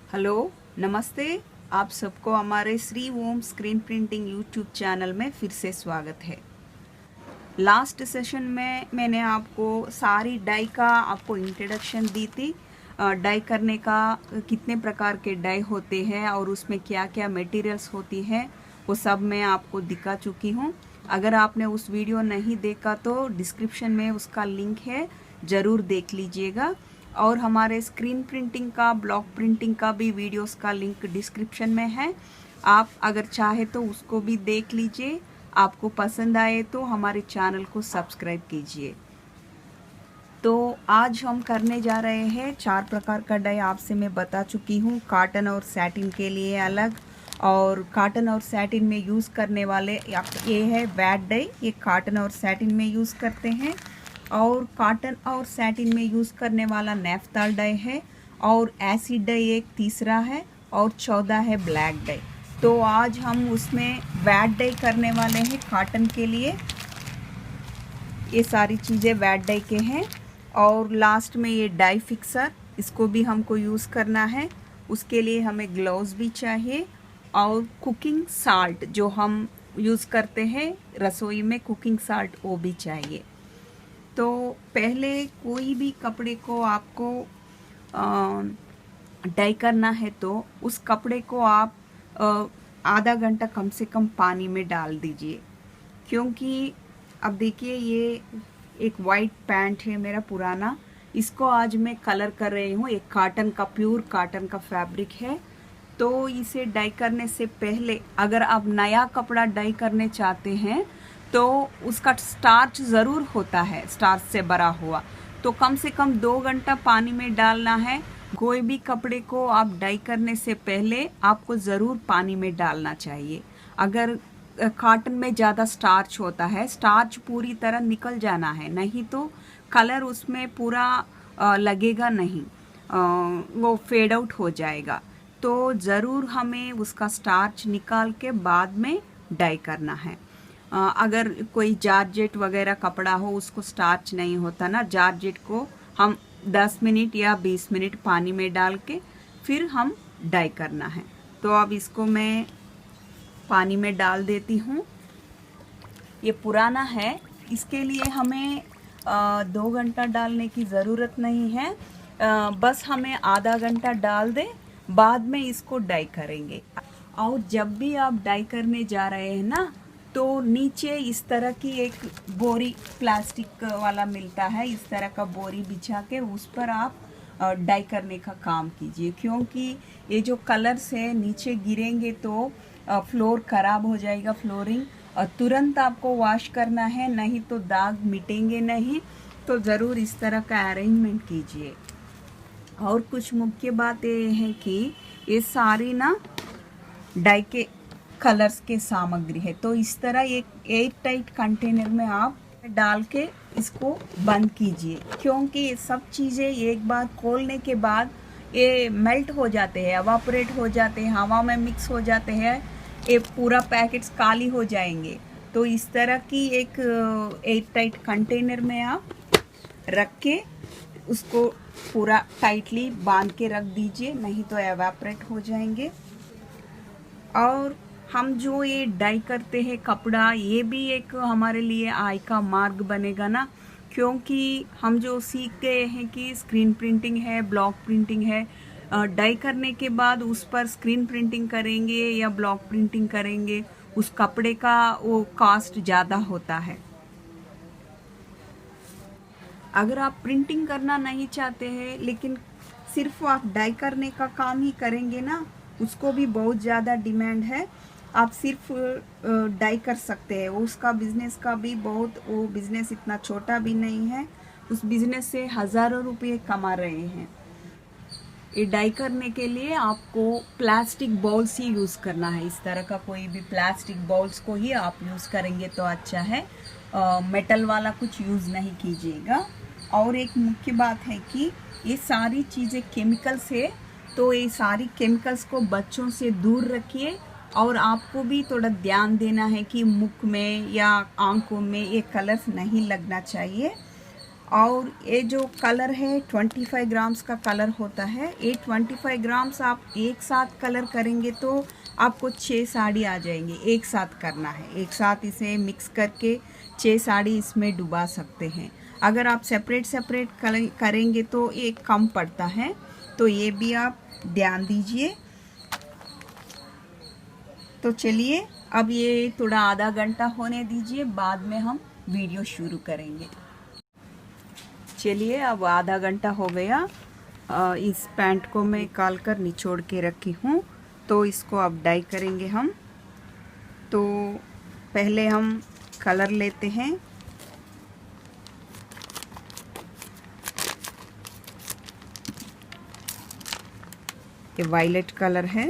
Hello, नमस्ते। आप सबको हमारे Shri Om screen printing YouTube channel में फिर से स्वागत है। लास्ट सेशन में मैंने आपको सारी डाई का आपको इंट्रोडक्शन दी थी। डाई करने का कितने प्रकार के डाई होते हैं और उसमें क्या क्या मटेरियल्स होती हैं वो सब मैं आपको दिखा चुकी हूँ। अगर आपने उस वीडियो नहीं देखा तो डिस्क्रिप्शन में उसका लिंक है, ज़रूर देख लीजिएगा। और हमारे स्क्रीन प्रिंटिंग का, ब्लॉक प्रिंटिंग का भी वीडियोस का लिंक डिस्क्रिप्शन में है। आप अगर चाहे तो उसको भी देख लीजिए। आपको पसंद आए तो हमारे चैनल को सब्सक्राइब कीजिए। तो आज हम करने जा रहे हैं 4 प्रकार का डाई। आपसे मैं बता चुकी हूँ, कॉटन और सैटिन के लिए अलग, और कॉटन और सैटिन में यूज़ करने वाले ये है वैट डाई। ये कॉटन और सैटिन में यूज़ करते हैं। और कॉटन और सैटिन में यूज़ करने वाला नेफ्ताल डाई है, और एसिड डाई एक तीसरा है, और 14 है ब्लैक डाई। तो आज हम उसमें वैट डाई करने वाले हैं कॉटन के लिए। ये सारी चीज़ें वैट डाई के हैं। और लास्ट में ये डाई फिक्सर, इसको भी हमको यूज़ करना है। उसके लिए हमें ग्लव्स भी चाहिए, और कुकिंग साल्ट जो हम यूज़ करते हैं रसोई में, कुकिंग साल्ट वो भी चाहिए। तो पहले कोई भी कपड़े को आपको डाई करना है तो उस कपड़े को आप आधा घंटा कम से कम पानी में डाल दीजिए। क्योंकि अब देखिए, ये एक वाइट पैंट है मेरा पुराना, इसको आज मैं कलर कर रही हूँ। एक कॉटन का, प्योर कॉटन का फैब्रिक है। तो इसे डाई करने से पहले अगर आप नया कपड़ा डाई करने चाहते हैं तो उसका स्टार्च ज़रूर होता है, स्टार्च से भरा हुआ, तो कम से कम 2 घंटा पानी में डालना है। कोई भी कपड़े को आप डाई करने से पहले आपको ज़रूर पानी में डालना चाहिए। अगर कॉटन में ज़्यादा स्टार्च होता है, स्टार्च पूरी तरह निकल जाना है, नहीं तो कलर उसमें पूरा लगेगा नहीं, वो फेड आउट हो जाएगा। तो ज़रूर हमें उसका स्टार्च निकाल के बाद में डाई करना है। अगर कोई जॉर्जेट वगैरह कपड़ा हो, उसको स्टार्च नहीं होता ना, जॉर्जेट को हम 10 मिनट या 20 मिनट पानी में डाल के फिर हम डाई करना है। तो अब इसको मैं पानी में डाल देती हूँ। ये पुराना है, इसके लिए हमें 2 घंटा डालने की ज़रूरत नहीं है। बस हमें आधा घंटा डाल दें, बाद में इसको डाई करेंगे। और जब भी आप डाई करने जा रहे हैं ना, तो नीचे इस तरह की एक बोरी प्लास्टिक वाला मिलता है, इस तरह का बोरी बिछा के उस पर आप डाई करने का काम कीजिए। क्योंकि ये जो कलर्स है नीचे गिरेंगे तो फ्लोर ख़राब हो जाएगा, फ्लोरिंग, और तुरंत आपको वॉश करना है, नहीं तो दाग मिटेंगे नहीं। तो ज़रूर इस तरह का अरेंजमेंट कीजिए। और कुछ मुख्य बात ये है कि ये सारी ना डाई के कलर्स के सामग्री है। तो इस तरह एक एयर टाइट कंटेनर में आप डाल के इसको बंद कीजिए। क्योंकि ये सब चीज़ें एक बार खोलने के बाद ये मेल्ट हो जाते हैं, एवापोरेट हो जाते हैं, हवा में मिक्स हो जाते हैं, ये पूरा पैकेट्स काली हो जाएंगे। तो इस तरह की एक एयर टाइट कंटेनर में आप रख के उसको पूरा टाइटली बांध के रख दीजिए, नहीं तो एवापोरेट हो जाएंगे। और हम जो ये डाई करते हैं कपड़ा, ये भी एक हमारे लिए आय का मार्ग बनेगा ना। क्योंकि हम जो सीख गए हैं कि स्क्रीन प्रिंटिंग है, ब्लॉक प्रिंटिंग है, डाई करने के बाद उस पर स्क्रीन प्रिंटिंग करेंगे या ब्लॉक प्रिंटिंग करेंगे, उस कपड़े का वो कॉस्ट ज़्यादा होता है। अगर आप प्रिंटिंग करना नहीं चाहते हैं, लेकिन सिर्फ आप डाई करने का काम ही करेंगे ना, उसको भी बहुत ज़्यादा डिमांड है। आप सिर्फ डाई कर सकते हैं, उसका बिजनेस का भी बहुत, वो बिजनेस इतना छोटा भी नहीं है। उस बिजनेस से हज़ारों रुपये कमा रहे हैं। ये डाई करने के लिए आपको प्लास्टिक बाउल्स ही यूज़ करना है। इस तरह का कोई भी प्लास्टिक बाउल्स को ही आप यूज़ करेंगे तो अच्छा है। मेटल वाला कुछ यूज़ नहीं कीजिएगा। और एक मुख्य बात है कि ये सारी चीज़ें केमिकल्स है, तो ये सारी केमिकल्स को बच्चों से दूर रखिए। और आपको भी थोड़ा ध्यान देना है कि मुख में या आंखों में ये कलर्स नहीं लगना चाहिए। और ये जो कलर है 25 ग्राम्स का कलर होता है। ये 25 ग्राम्स आप एक साथ कलर करेंगे तो आपको 6 साड़ी आ जाएंगे। एक साथ करना है, एक साथ इसे मिक्स करके 6 साड़ी इसमें डुबा सकते हैं। अगर आप सेपरेट सेपरेट करेंगे तो ये कम पड़ता है, तो ये भी आप ध्यान दीजिए। तो चलिए अब ये थोड़ा आधा घंटा होने दीजिए, बाद में हम वीडियो शुरू करेंगे। चलिए अब आधा घंटा हो गया। इस पैंट को मैं निकाल कर निचोड़ के रखी हूँ, तो इसको अब डाई करेंगे हम। तो पहले हम कलर लेते हैं। ये वायलेट कलर है।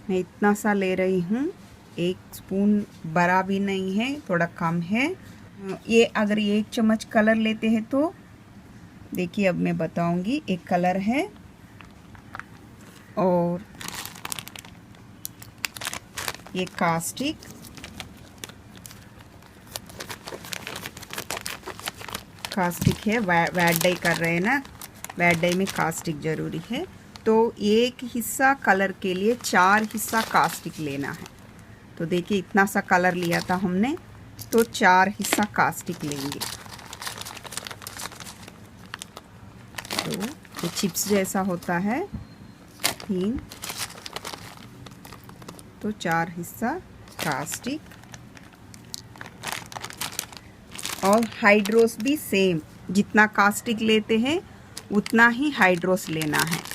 मैं इतना सा ले रही हूँ, 1 स्पून, बड़ा भी नहीं है, थोड़ा कम है। ये अगर 1 चम्मच कलर लेते हैं तो देखिए अब मैं बताऊंगी। एक कलर है और ये कास्टिक, कास्टिक है। वैट डाई कर रहे हैं ना, वैट डाई में कास्टिक ज़रूरी है। तो एक हिस्सा कलर के लिए 4 हिस्सा कास्टिक लेना है। तो देखिए इतना सा कलर लिया था हमने, तो 4 हिस्सा कास्टिक लेंगे। तो ये चिप्स जैसा होता है 3, तो 4 हिस्सा कास्टिक। और हाइड्रोस भी सेम, जितना कास्टिक लेते हैं उतना ही हाइड्रोस लेना है।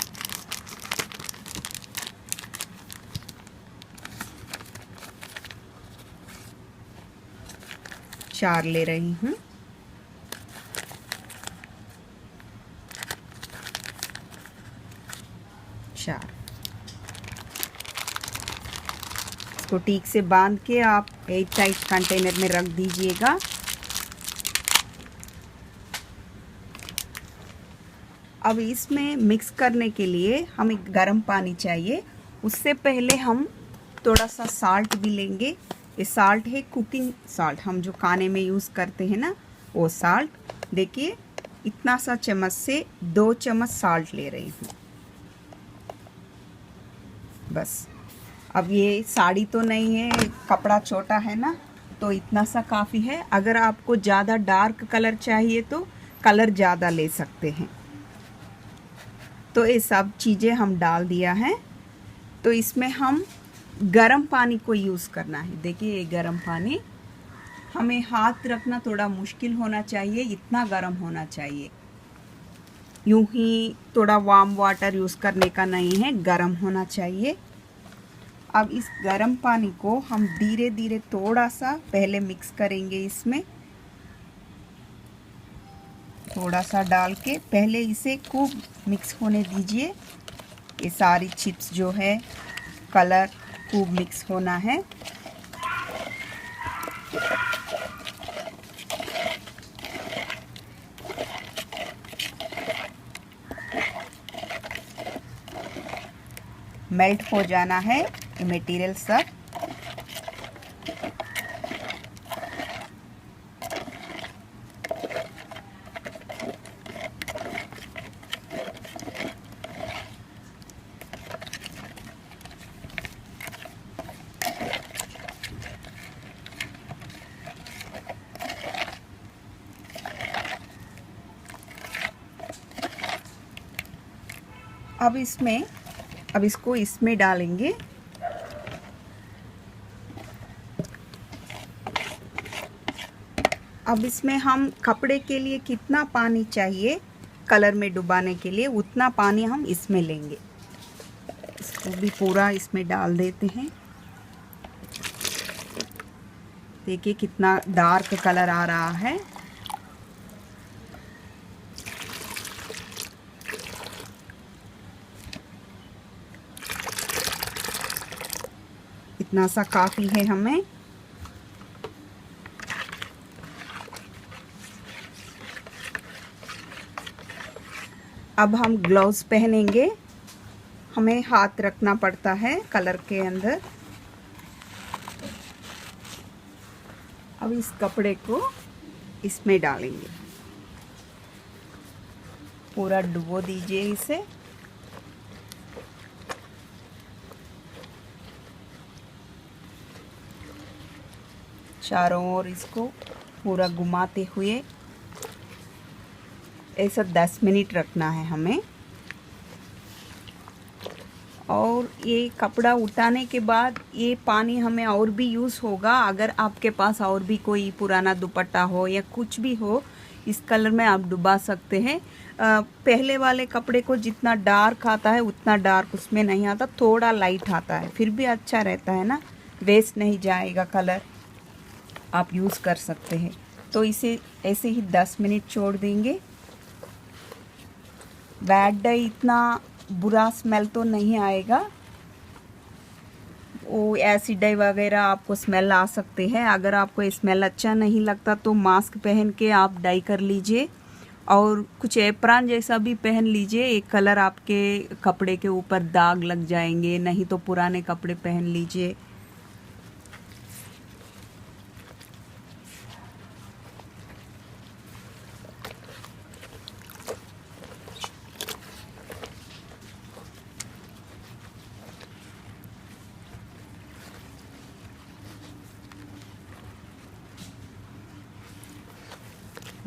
चार ले रही हूँ। चार इसको ठीक से बांध के आप एयर टाइट कंटेनर में रख दीजिएगा। अब इसमें मिक्स करने के लिए हमें गर्म पानी चाहिए। उससे पहले हम थोड़ा सा साल्ट भी लेंगे। ये साल्ट है कुकिंग साल्ट, हम जो खाने में यूज़ करते हैं ना, वो साल्ट। देखिए इतना सा चम्मच से 2 चम्मच साल्ट ले रही हूँ बस। अब ये साड़ी तो नहीं है, कपड़ा छोटा है ना, तो इतना सा काफ़ी है। अगर आपको ज़्यादा डार्क कलर चाहिए तो कलर ज़्यादा ले सकते हैं। तो ये सब चीज़ें हम डाल दिया है। तो इसमें हम गरम पानी को यूज़ करना है। देखिए ये गरम पानी, हमें हाथ रखना थोड़ा मुश्किल होना चाहिए, इतना गरम होना चाहिए। यूं ही थोड़ा वार्म वाटर यूज़ करने का नहीं है, गरम होना चाहिए। अब इस गरम पानी को हम धीरे धीरे थोड़ा सा पहले मिक्स करेंगे। इसमें थोड़ा सा डाल के पहले इसे खूब मिक्स होने दीजिए। ये सारी चिप्स जो है, कलर खूब मिक्स होना है। मेल्ट हो जाना है ये मटेरियल सब। अब इसको इसमें डालेंगे। अब इसमें हम कपड़े के लिए कितना पानी चाहिए कलर में डुबाने के लिए, उतना पानी हम इसमें लेंगे। इसको भी पूरा इसमें डाल देते हैं। देखिए कितना डार्क कलर आ रहा है। इतना सा काफ़ी है हमें। अब हम ग्लव्स पहनेंगे। हमें हाथ रखना पड़ता है कलर के अंदर। अब इस कपड़े को इसमें डालेंगे, पूरा डुबो दीजिए इसे। चारों ओर इसको पूरा घुमाते हुए ऐसा 10 मिनट रखना है हमें। और ये कपड़ा उठाने के बाद ये पानी हमें और भी यूज़ होगा। अगर आपके पास और भी कोई पुराना दुपट्टा हो या कुछ भी हो, इस कलर में आप डुबा सकते हैं। पहले वाले कपड़े को जितना डार्क आता है उतना डार्क उसमें नहीं आता, थोड़ा लाइट आता है, फिर भी अच्छा रहता है ना, वेस्ट नहीं जाएगा कलर, आप यूज़ कर सकते हैं। तो इसे ऐसे ही 10 मिनट छोड़ देंगे। बैड डाई इतना बुरा स्मेल तो नहीं आएगा, वो एसिड डाई वगैरह आपको स्मेल आ सकते हैं। अगर आपको स्मेल अच्छा नहीं लगता तो मास्क पहन के आप डाई कर लीजिए और कुछ एप्रॉन जैसा भी पहन लीजिए। एक कलर आपके कपड़े के ऊपर दाग लग जाएंगे, नहीं तो पुराने कपड़े पहन लीजिए।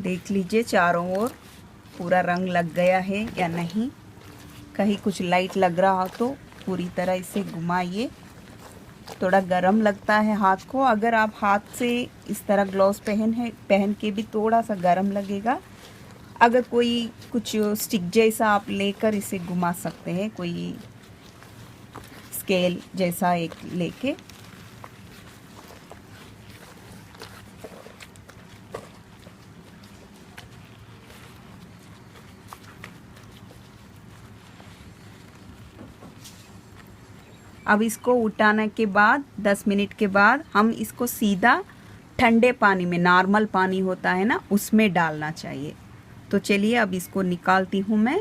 देख लीजिए चारों ओर पूरा रंग लग गया है या नहीं। कहीं कुछ लाइट लग रहा हो तो पूरी तरह इसे घुमाइए। थोड़ा गरम लगता है हाथ को, अगर आप हाथ से इस तरह ग्लव्स पहन के भी थोड़ा सा गरम लगेगा। अगर कोई कुछ स्टिक जैसा आप लेकर इसे घुमा सकते हैं, कोई स्केल जैसा एक लेके। अब इसको उठाने के बाद 10 मिनट के बाद हम इसको सीधा ठंडे पानी में, नॉर्मल पानी होता है ना, उसमें डालना चाहिए। तो चलिए अब इसको निकालती हूँ मैं।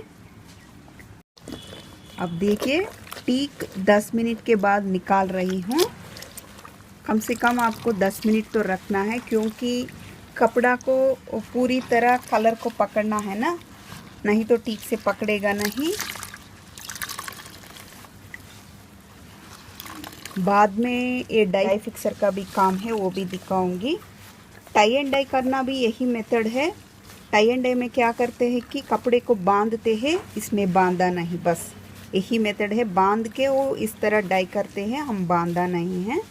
अब देखिए ठीक 10 मिनट के बाद निकाल रही हूँ। कम से कम आपको 10 मिनट तो रखना है, क्योंकि कपड़ा को पूरी तरह कलर को पकड़ना है ना, नहीं तो ठीक से पकड़ेगा नहीं। बाद में ये डाई फिक्सर का भी काम है, वो भी दिखाऊंगी। टाई एंड डाई करना भी यही मेथड है। टाई एंड डाई में क्या करते हैं कि कपड़े को बांधते हैं, इसमें बांधा नहीं, बस यही मेथड है। बांध के वो इस तरह डाई करते हैं, हम बांधा नहीं है।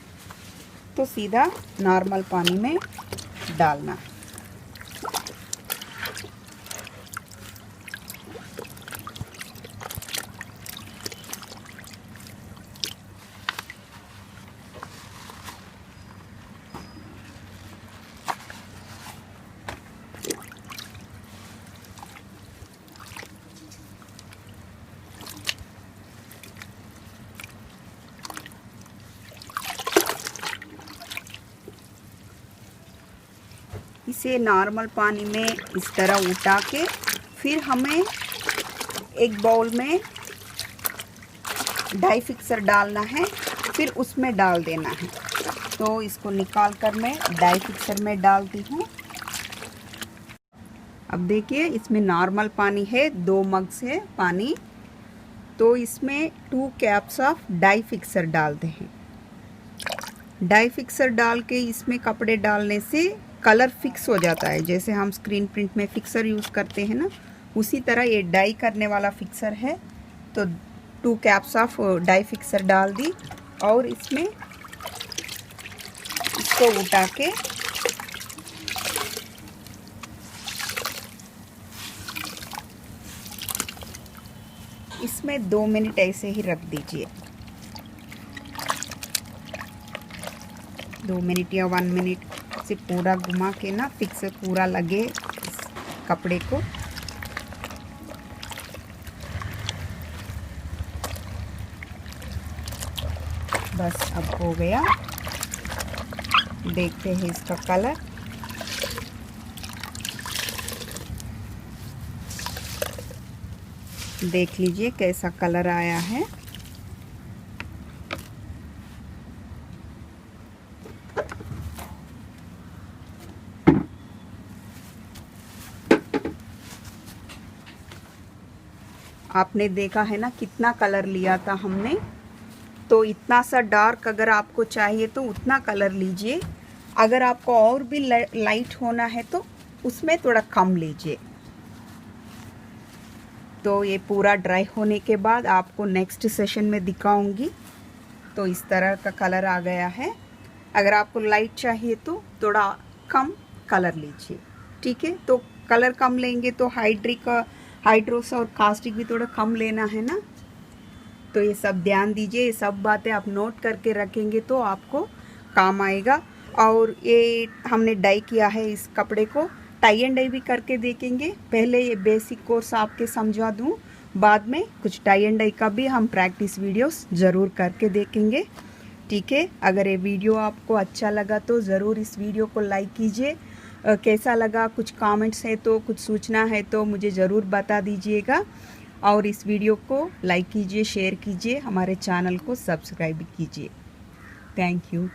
तो सीधा नॉर्मल पानी में डालना। इसे नॉर्मल पानी में इस तरह उठा के फिर हमें एक बाउल में डाई फिक्सर डालना है, फिर उसमें डाल देना है। तो इसको निकाल कर मैं डाई फिक्सर में डालती हूँ। अब देखिए इसमें नॉर्मल पानी है, 2 मग से पानी। तो इसमें 2 कैप्स ऑफ डाई फिक्सर डालते हैं। डाई फिक्सर डाल के इसमें कपड़े डालने से कलर फिक्स हो जाता है। जैसे हम स्क्रीन प्रिंट में फिक्सर यूज़ करते हैं ना, उसी तरह ये डाई करने वाला फिक्सर है। तो 2 कैप्स ऑफ डाई फिक्सर डाल दी और इसमें इसको उठा के इसमें 2 मिनट ऐसे ही रख दीजिए। 2 मिनट या 1 मिनट से पूरा घुमा के ना, फिक्सर पूरा लगे इस कपड़े को। बस अब हो गया। देखते हैं इसका कलर। देख लीजिए कैसा कलर आया है। आपने देखा है ना कितना कलर लिया था हमने, तो इतना सा डार्क अगर आपको चाहिए तो उतना कलर लीजिए। अगर आपको और भी लाइट होना है तो उसमें थोड़ा कम लीजिए। तो ये पूरा ड्राई होने के बाद आपको नेक्स्ट सेशन में दिखाऊंगी। तो इस तरह का कलर आ गया है। अगर आपको लाइट चाहिए तो थोड़ा कम कलर लीजिए, ठीक है। तो कलर कम लेंगे तो हाइड्रोस और कास्टिक भी थोड़ा कम लेना है ना। तो ये सब ध्यान दीजिए, ये सब बातें आप नोट करके रखेंगे तो आपको काम आएगा। और ये हमने डाई किया है, इस कपड़े को टाई एंड डाई भी करके देखेंगे। पहले ये बेसिक कोर्स आपके समझा दूं, बाद में कुछ टाई एंड डाई का भी हम प्रैक्टिस वीडियोस ज़रूर करके देखेंगे, ठीक है। अगर ये वीडियो आपको अच्छा लगा तो ज़रूर इस वीडियो को लाइक कीजिए। कैसा लगा, कुछ कमेंट्स है तो, कुछ सूचना है तो मुझे ज़रूर बता दीजिएगा। और इस वीडियो को लाइक कीजिए, शेयर कीजिए, हमारे चैनल को सब्सक्राइब कीजिए। Thank you.